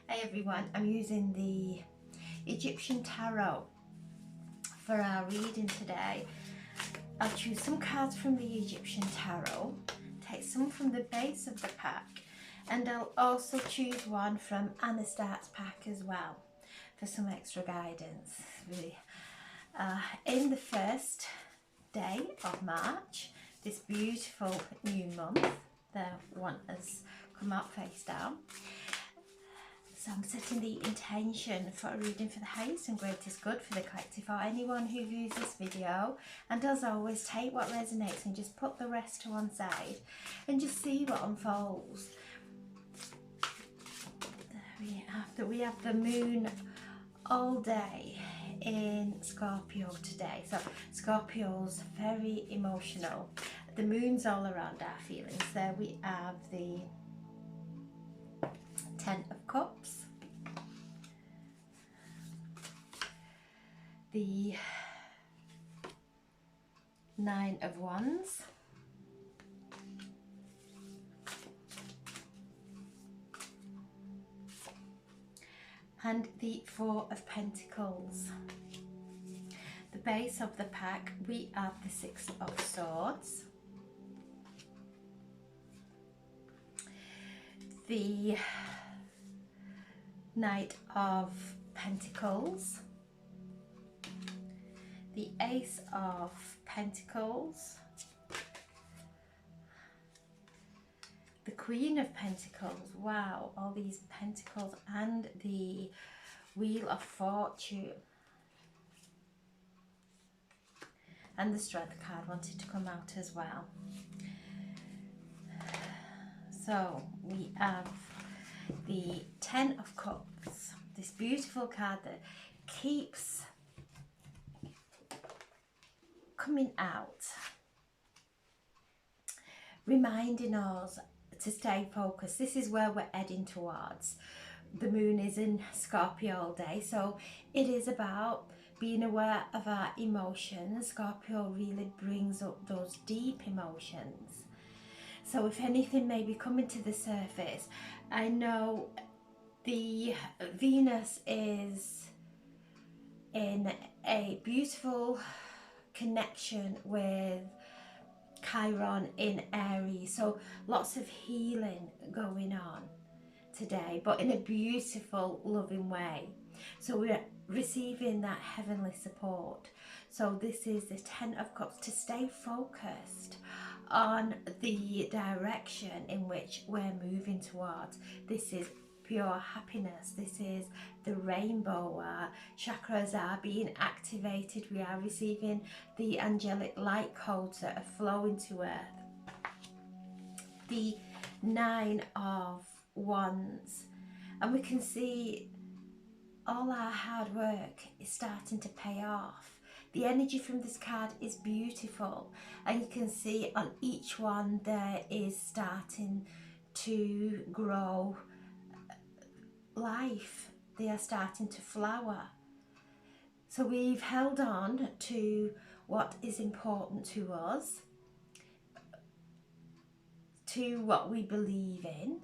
Hey everyone, I'm using the Egyptian Tarot for our reading today. I'll choose some cards from the Egyptian Tarot, take some from the base of the pack, and I'll also choose one from Anna Start's pack as well for some extra guidance. In the first day of March, this beautiful new month, the one has come out face down. So I'm setting the intention for a reading for the highest and greatest good for the collective or anyone who views this video. And as always, take what resonates and just put the rest to one side and just see what unfolds. We have the moon all day in Scorpio today. So Scorpio's very emotional. The moon's all around our feelings. There we have the Ten of Cups, the Nine of Wands, and the Four of Pentacles. The base of the pack, we have the Six of Swords, the Knight of Pentacles, the Ace of Pentacles, the Queen of Pentacles, wow, all these pentacles, and the Wheel of Fortune. And the Strength card wanted to come out as well. So we have the Ten of Cups, this beautiful card that keeps coming out, reminding us to stay focused. This is where we're heading towards. The moon is in Scorpio all day, so it is about being aware of our emotions. Scorpio really brings up those deep emotions. So if anything may be coming to the surface, I know the Venus is in a beautiful connection with Chiron in Aries, so lots of healing going on today, but in a beautiful, loving way. So we're receiving that heavenly support. So this is the Ten of Cups, to stay focused on the direction in which we're moving towards. This is pure happiness. This is the rainbow. Our chakras are being activated. We are receiving the angelic light codes that are flowing to earth. The Nine of Wands, and we can see all our hard work is starting to pay off. The energy from this card is beautiful, and you can see on each one there is starting to grow life. They are starting to flower. So we've held on to what is important to us, to what we believe in,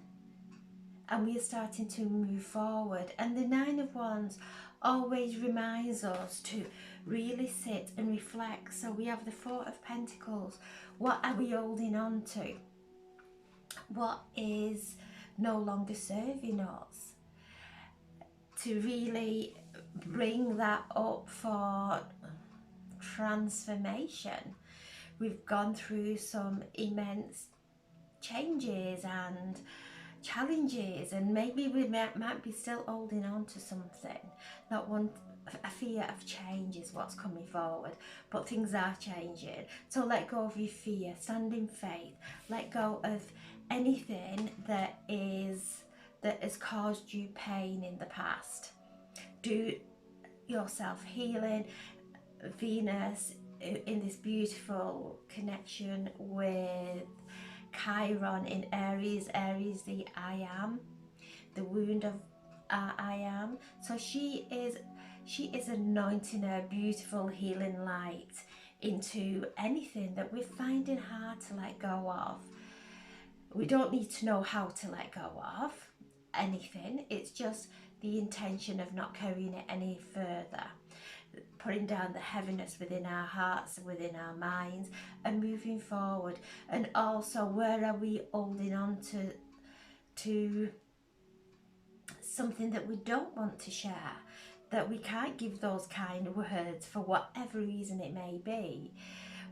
and we are starting to move forward. And the Nine of Wands always reminds us to really sit and reflect. So we have the Four of Pentacles. What are we holding on to? What is no longer serving us? To really bring that up for transformation. We've gone through some immense changes and challenges, and maybe we might be still holding on to something. Not one, a fear of change is what's coming forward, but things are changing. So let go of your fear, stand in faith, let go of anything that has caused you pain in the past. Do yourself healing. Venus in this beautiful connection with Chiron in Aries. Aries, the I am, the wound of I am. So she is anointing her beautiful healing light into anything that we're finding hard to let go of. We don't need to know how to let go of. anything. It's just the intention of not carrying it any further, putting down the heaviness within our hearts, within our minds, and moving forward. And also, where are we holding on to something that we don't want to share, that we can't give those kind words for whatever reason it may be.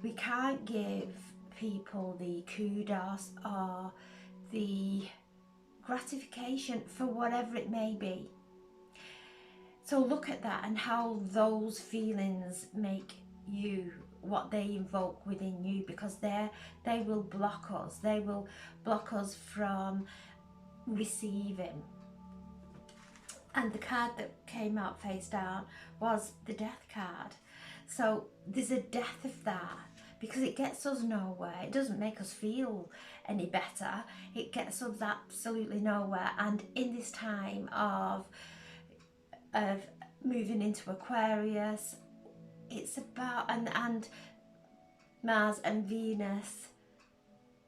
We can't give people the kudos or the gratification for whatever it may be. So look at that and how those feelings make you, what they invoke within you, because they will block us. They will block us from receiving. And the card that came out face down was the Death card. So there's a death of that, because it gets us nowhere. It doesn't make us feel any better. It gets us absolutely nowhere. And in this time of moving into Aquarius, it's about, and Mars and Venus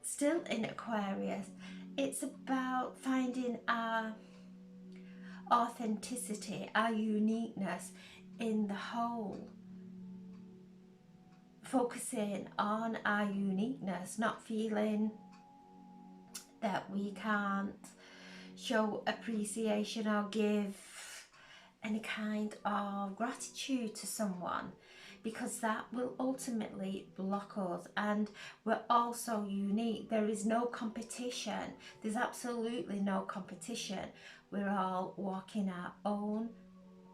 still in Aquarius, it's about finding our authenticity, our uniqueness in the whole. Focusing on our uniqueness, not feeling that we can't show appreciation or give any kind of gratitude to someone, because that will ultimately block us. And we're all so unique. There is no competition. There's absolutely no competition. We're all walking our own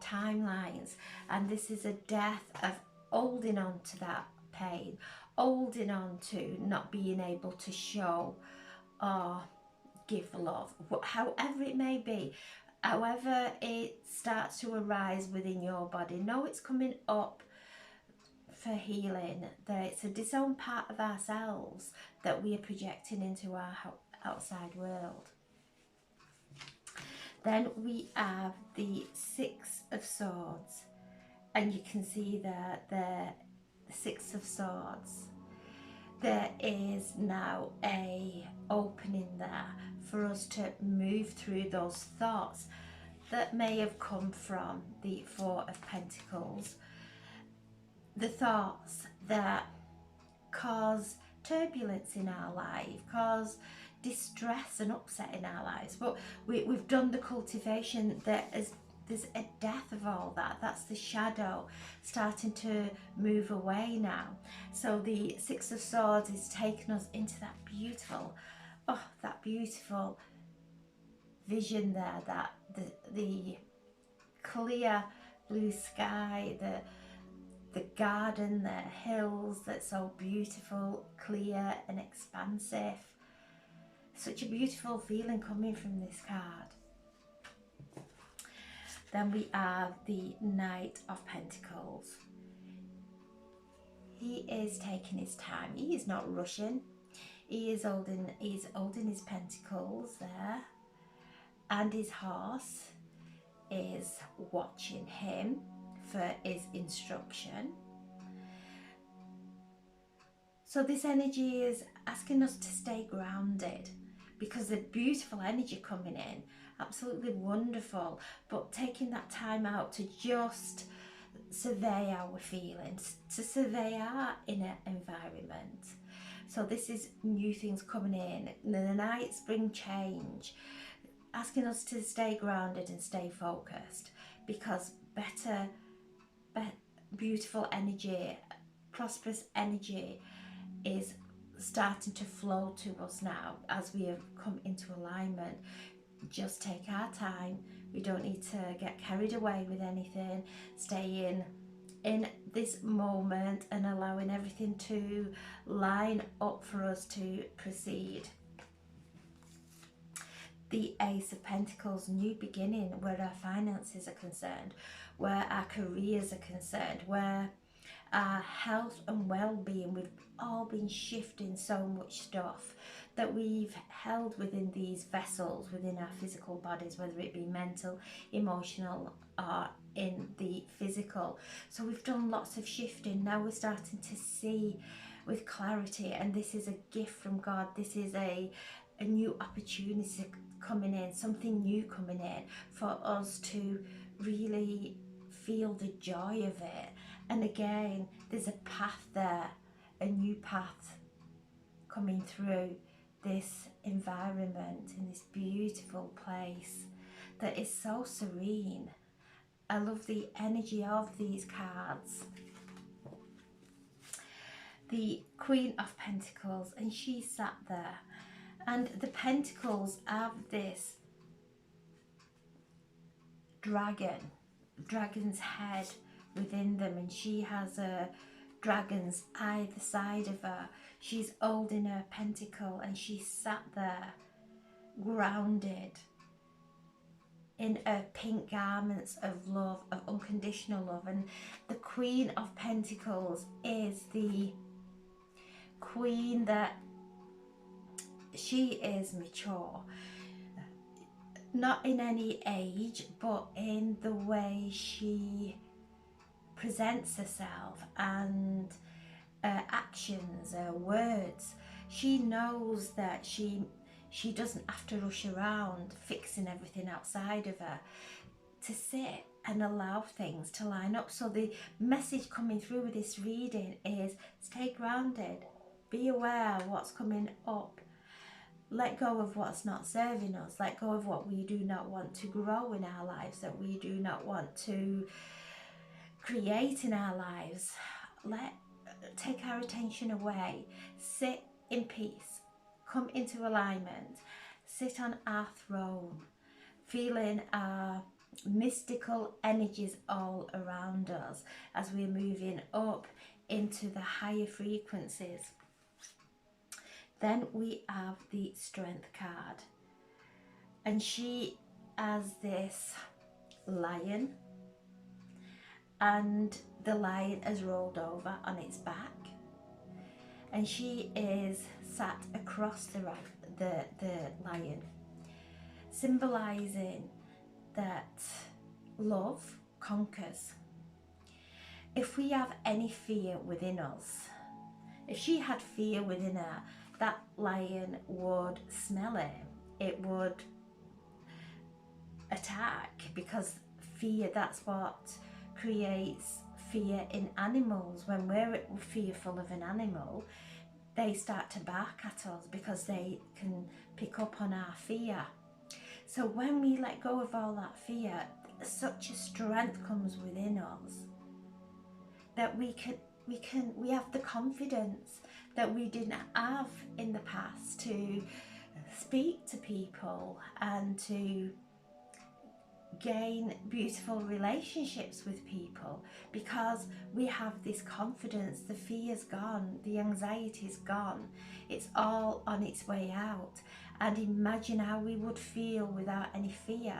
timelines, and this is a death of holding on to that pain, holding on to not being able to show or give love, however it may be. However it starts to arise within your body, know it's coming up for healing, that it's a disowned part of ourselves that we are projecting into our outside world. Then we have the Six of Swords, and you can see that the Six of Swords, there is now a opening there for us to move through those thoughts that may have come from the Four of Pentacles. The thoughts that cause turbulence in our life, cause distress and upset in our lives. But we've done the cultivation. There's a death of all that. That's the shadow starting to move away now. So the Six of Swords is taking us into that beautiful, that beautiful vision there, that the clear blue sky, the garden, the hills that's so beautiful, clear and expansive. Such a beautiful feeling coming from this card. Then we have the Knight of Pentacles. He is taking his time. He is not rushing. He's holding his pentacles there, and his horse is watching him for his instruction. So this energy is asking us to stay grounded, because the beautiful energy coming in, absolutely wonderful, but taking that time out to just survey our feelings, to survey our inner environment. So this is new things coming in. The nights bring change, asking us to stay grounded and stay focused, because better, beautiful energy, prosperous energy is starting to flow to us now as we have come into alignment. Just take our time. We don't need to get carried away with anything. Stay in this moment and allowing everything to line up for us to proceed. The Ace of Pentacles, new beginning, where our finances are concerned, where our careers are concerned, where our health and well-being. We've all been shifting so much stuff that we've held within these vessels, within our physical bodies, whether it be mental, emotional, or in the physical. So we've done lots of shifting. Now we're starting to see with clarity, and this is a gift from God. This is a new opportunity coming in, something new coming in, for us to really feel the joy of it. And again, there's a path there, a new path coming through this environment in this beautiful place that is so serene. I love the energy of these cards. The Queen of Pentacles, and she sat there, and the Pentacles have this dragon's head within them, and she has a dragon's either side of her. She's holding her pentacle, and she sat there grounded in her pink garments of love, of unconditional love. And the Queen of Pentacles is the queen that she is mature, not in any age, but in the way she presents herself and her actions, her words. She knows that she doesn't have to rush around fixing everything outside of her, to sit and allow things to line up. So the message coming through with this reading is stay grounded, be aware of what's coming up, let go of what's not serving us, let go of what we do not want to grow in our lives, that we do not want to create in our lives. Take our attention away, sit in peace, come into alignment, sit on our throne, feeling our mystical energies all around us as we're moving up into the higher frequencies. Then we have the Strength card, and she has this lion, and the lion has rolled over on its back, and she is sat across the lion, symbolizing that love conquers. If we have any fear within us, if she had fear within her, that lion would smell it, it would attack, because fear, that's what creates fear in animals. When we're fearful of an animal, they start to bark at us because they can pick up on our fear. So when we let go of all that fear, such a strength comes within us that we have the confidence that we didn't have in the past to speak to people and to gain beautiful relationships with people, because we have this confidence. The fear's gone, the anxiety's gone, it's all on its way out. And imagine how we would feel without any fear,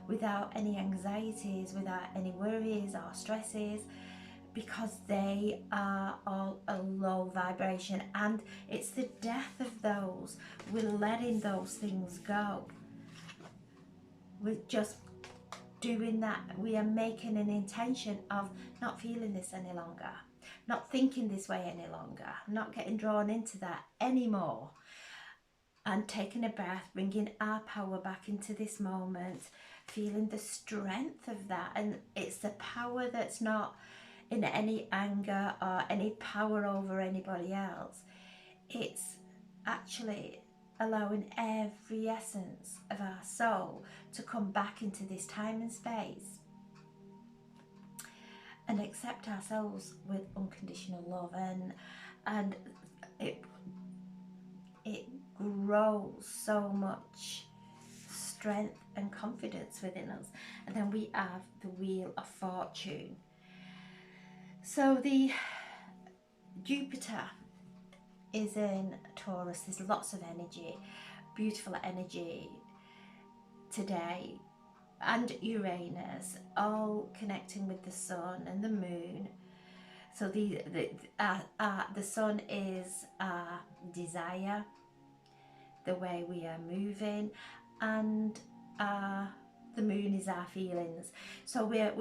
without any anxieties, without any worries or stresses, because they are all a low vibration, and it's the death of those. We're letting those things go. We're just doing that. We are making an intention of not feeling this any longer, not thinking this way any longer, not getting drawn into that anymore, and taking a breath, bringing our power back into this moment, feeling the strength of that. And it's the power that's not in any anger or any power over anybody else. It's actually allowing every essence of our soul to come back into this time and space and accept ourselves with unconditional love, and it grows so much strength and confidence within us. And then we have the Wheel of Fortune. So the Jupiter is in Taurus. There's lots of energy, beautiful energy today, and Uranus, all connecting with the sun and the moon. So the sun is our desire, the way we are moving, and the moon is our feelings. So we're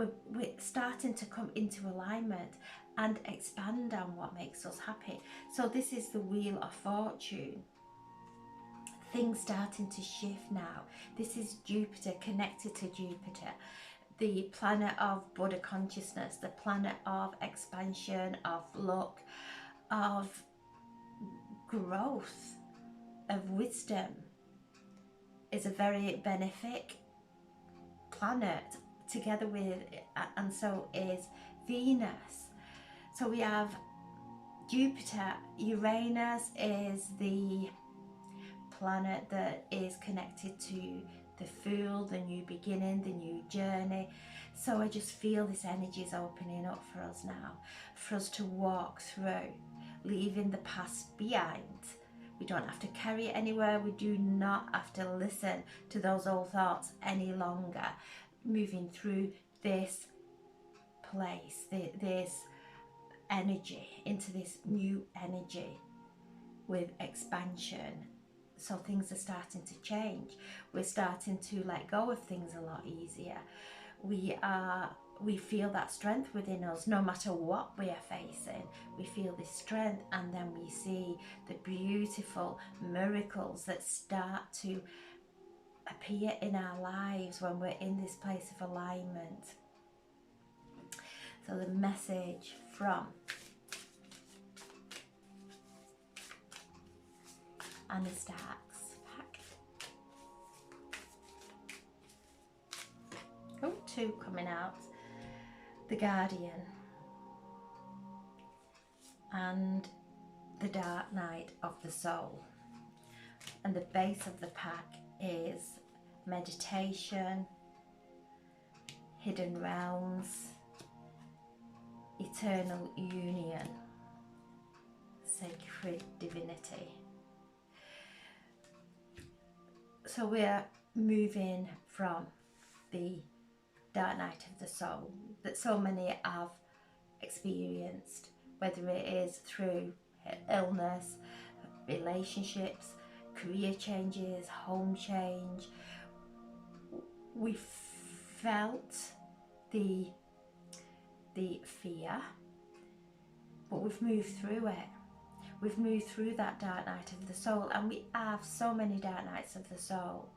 starting to come into alignment and expand on what makes us happy. So this is the Wheel of Fortune. things starting to shift now. This is Jupiter, connected to Jupiter, the planet of Buddha consciousness, the planet of expansion, of luck, of growth, of wisdom. Is a very benefic planet together with, and so is Venus. So we have Jupiter. Uranus is the planet that is connected to the Fool, the new beginning, the new journey. So I just feel this energy is opening up for us now, for us to walk through, leaving the past behind. We don't have to carry it anywhere. We do not have to listen to those old thoughts any longer. Moving through this place, this energy, into this new energy with expansion. So things are starting to change. We're starting to let go of things a lot easier. We feel that strength within us, no matter what we are facing. We feel this strength, and then we see the beautiful miracles that start to appear in our lives when we're in this place of alignment. So the message from Anna Stark's pack. Oh, two coming out. The Guardian and the Dark Night of the Soul. And the base of the pack is meditation, hidden realms, eternal union, sacred divinity. So we're moving from the Dark Night of the Soul that so many have experienced, whether it is through illness, relationships, career changes, home change. We felt the fear, but we've moved through it. We've moved through that dark night of the soul, and we have so many dark nights of the soul.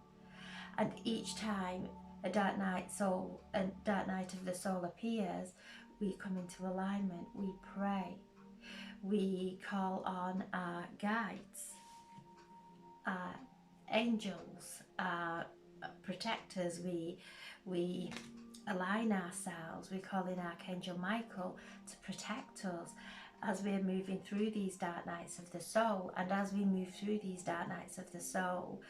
And each time a dark night of the soul appears, we come into alignment, we pray, we call on our guides, our angels, our protectors, we align ourselves, we call in Archangel Michael to protect us as we're moving through these dark nights of the soul. And as we move through these dark nights of the soul,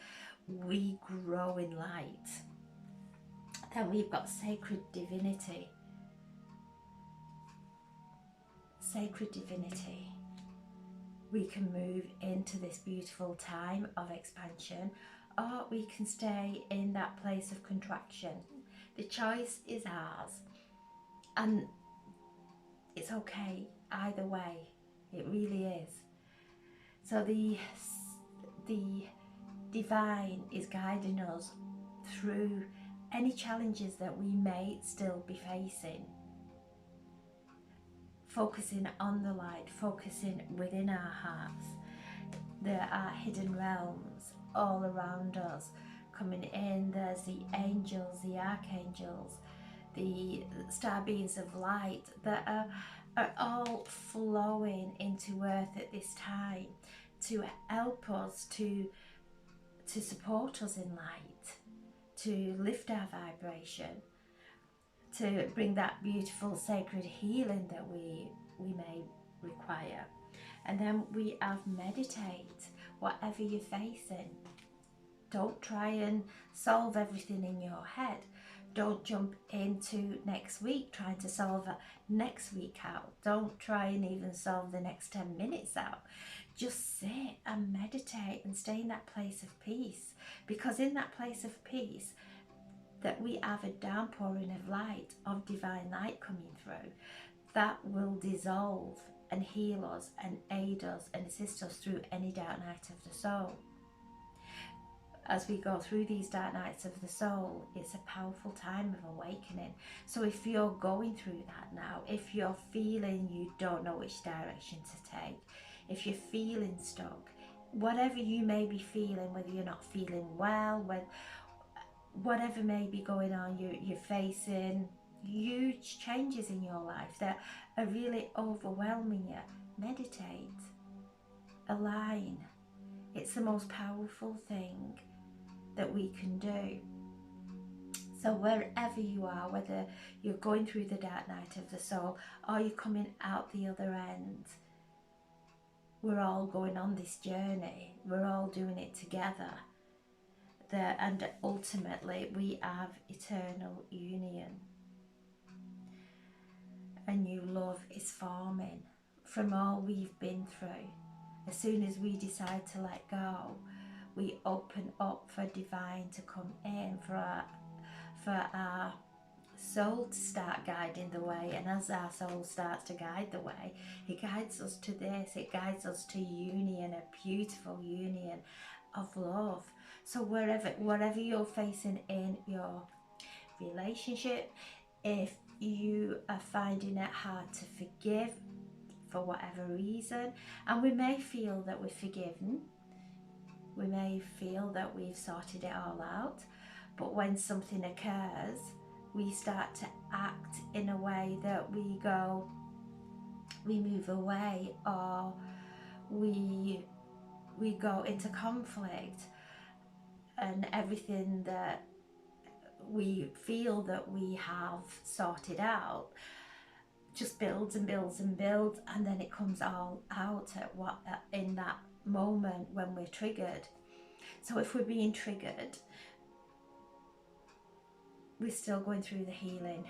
we grow in light. Then we've got sacred divinity. Sacred divinity. We can move into this beautiful time of expansion, or we can stay in that place of contraction. The choice is ours, and it's okay either way. It really is. So the divine is guiding us through any challenges that we may still be facing. Focusing on the light, focusing within our hearts. There are hidden realms all around us coming in. There's the angels, the archangels, the star beings of light that are all flowing into earth at this time to help us, to support us in light, to lift our vibration, to bring that beautiful sacred healing that we may require. And then we have meditate, whatever you're facing. Don't try and solve everything in your head. Don't jump into next week trying to solve next week out. Don't try and even solve the next 10 minutes out. Just sit and meditate and stay in that place of peace. Because in that place of peace, that we have a downpouring of light, of divine light coming through, that will dissolve and heal us and aid us and assist us through any dark night of the soul. As we go through these dark nights of the soul, it's a powerful time of awakening. So if you're going through that now, if you're feeling you don't know which direction to take, if you're feeling stuck, whatever you may be feeling, whether you're not feeling well, whatever may be going on, you're facing huge changes in your life that are really overwhelming you, meditate, align. It's the most powerful thing that we can do. So wherever you are, whether you're going through the dark night of the soul or you're coming out the other end, we're all going on this journey. We're all doing it together. And ultimately we have eternal union. A new love is forming from all we've been through. As soon as we decide to let go, we open up for divine to come in, for our soul to start guiding the way. And as our soul starts to guide the way, it guides us to this, it guides us to union, a beautiful union of love. So whatever you're facing in your relationship, if you are finding it hard to forgive for whatever reason, and we may feel that we're forgiven, we may feel that we've sorted it all out, but when something occurs, we start to act in a way that we move away, or we go into conflict, and everything that we feel that we have sorted out just builds and builds and builds, and then it comes all out in that moment when we're triggered. So if we're being triggered, we're still going through the healing,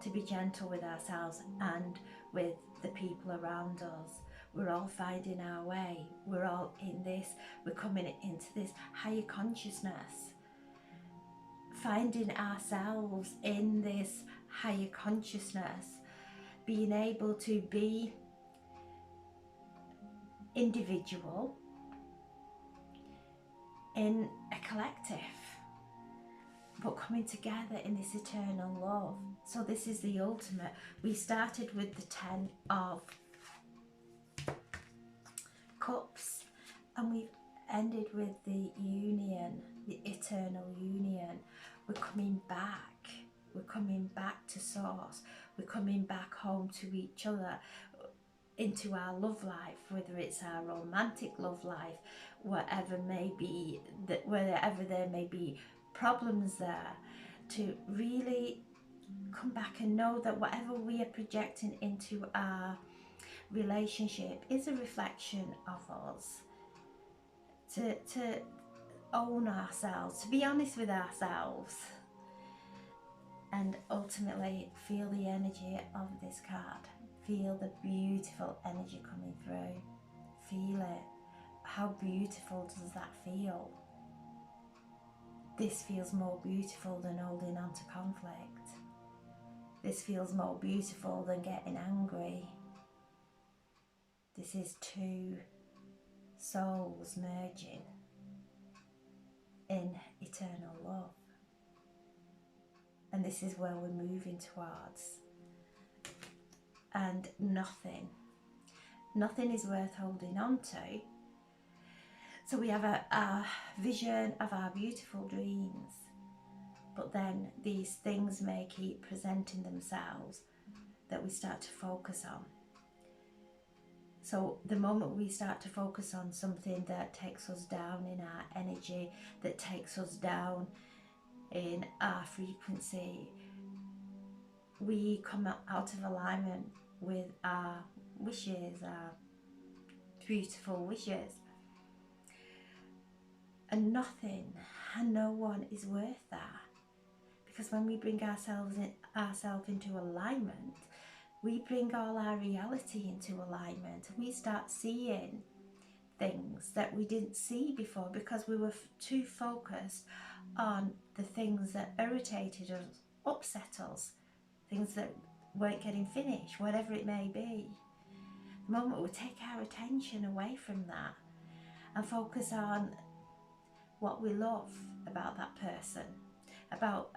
to be gentle with ourselves and with the people around us. We're all finding our way. We're all in this, we're coming into this higher consciousness, finding ourselves in this higher consciousness, being able to be individual in a collective, but coming together in this eternal love. So this is the ultimate. We started with the 10 of Cups, and we've ended with the union, the eternal union. We're coming back. We're coming back to source. We're coming back home to each other, into our love life, whether it's our romantic love life, whatever may be, wherever there may be problems there, to really come back and know that whatever we are projecting into our relationship is a reflection of us. To own ourselves, to be honest with ourselves, and ultimately feel the energy of this card. Feel the beautiful energy coming through. Feel it. How beautiful does that feel? This feels more beautiful than holding on to conflict. This feels more beautiful than getting angry. This is two souls merging in eternal love. And this is where we're moving towards. And nothing is worth holding on to. So we have a vision of our beautiful dreams, but then these things may keep presenting themselves that we start to focus on. So the moment we start to focus on something that takes us down in our energy, that takes us down in our frequency, we come out of alignment with our wishes, our beautiful wishes. And nothing and no one is worth that. Because when we bring ourselves into alignment, we bring all our reality into alignment. We start seeing things that we didn't see before because we were too focused on the things that irritated us, upset us, things that weren't getting finished, whatever it may be. The moment we take our attention away from that and focus on what we love about that person, about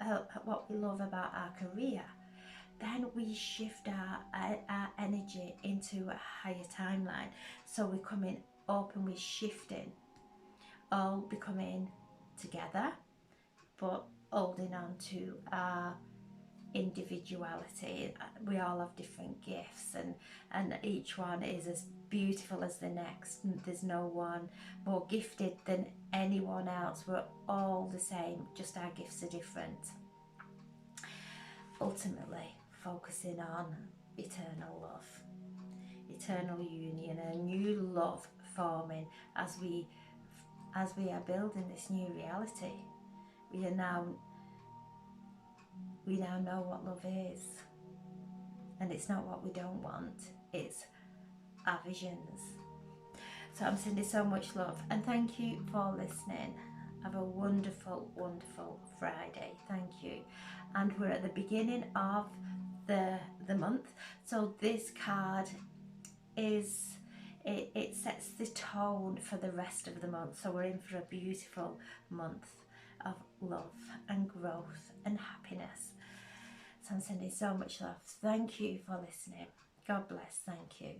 what we love about our career, then we shift our energy into a higher timeline. So we're coming open with shifting, all becoming together, but holding on to our individuality. We all have different gifts, and each one is as beautiful as the next. There's no one more gifted than anyone else. We're all the same, just our gifts are different. Ultimately focusing on eternal love, eternal union, a new love forming as we are building this new reality. We now know what love is, and it's not what we don't want, it's our visions. So I'm sending so much love, and thank you for listening. Have a wonderful, wonderful Friday. Thank you. And we're at the beginning of the month, so this card is, it sets the tone for the rest of the month. So we're in for a beautiful month of love and growth and happiness. So I'm sending so much love. Thank you for listening. God bless. Thank you.